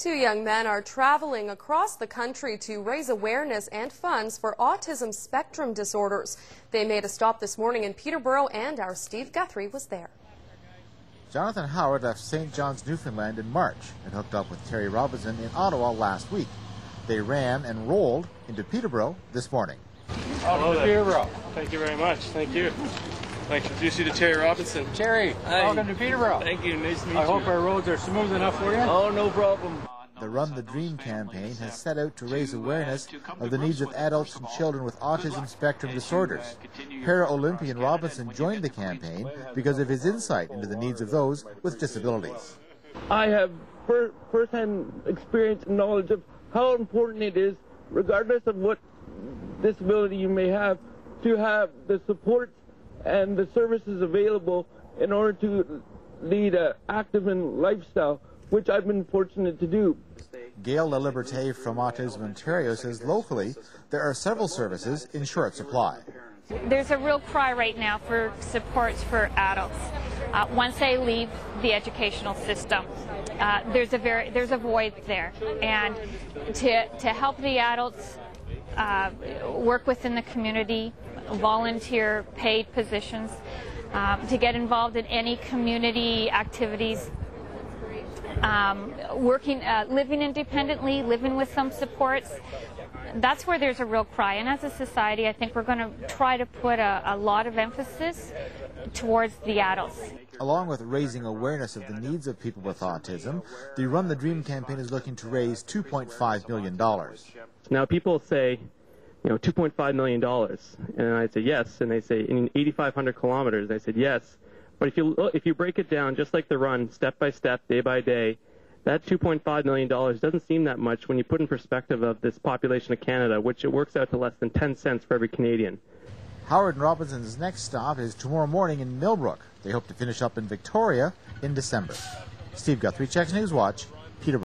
Two young men are traveling across the country to raise awareness and funds for autism spectrum disorders. They made a stop this morning in Peterborough, and our Steve Guthrie was there. Jonathan Howard left St. John's, Newfoundland in March and hooked up with Terry Robinson in Ottawa last week. They ran and rolled into Peterborough this morning. Hello there. Peterborough. Thank you very much. Thank you. I'd like to introduce you to Terry Robinson. Terry, hi. Welcome to Peterborough. Thank you. Nice to meet you. I hope our roads are smooth enough for you. Oh, no problem. The Run the Dream campaign has set out to raise awareness of the needs of adults and children with autism spectrum disorders. Para-Olympian Robinson joined the campaign because of his insight into the needs of those with disabilities. I have first-hand experience and knowledge of how important it is, regardless of what disability you may have, to have the support and the services available in order to lead an active lifestyle, which I've been fortunate to do. Gail LaLiberte from Autism Ontario says locally there are several services in short supply. There's a real cry right now for supports for adults. Once they leave the educational system, there's a void there, and to help the adults work within the community, volunteer paid positions, to get involved in any community activities, living independently, living with some supports. That's where there's a real cry. And as a society, I think we're going to try to put a lot of emphasis towards the adults. Along with raising awareness of the needs of people with autism, the Run the Dream campaign is looking to raise $2.5 million. Now, people say, $2.5 million, and I say yes, and they say in 8,500 kilometers, I said yes. But if you break it down, just like the run, step by step, day by day, that $2.5 million doesn't seem that much when you put in perspective of this population of Canada, which it works out to less than 10 cents for every Canadian. Howard and Robinson's next stop is tomorrow morning in Millbrook. They hope to finish up in Victoria in December. Steve Guthrie, CHEX News Watch, Peterborough.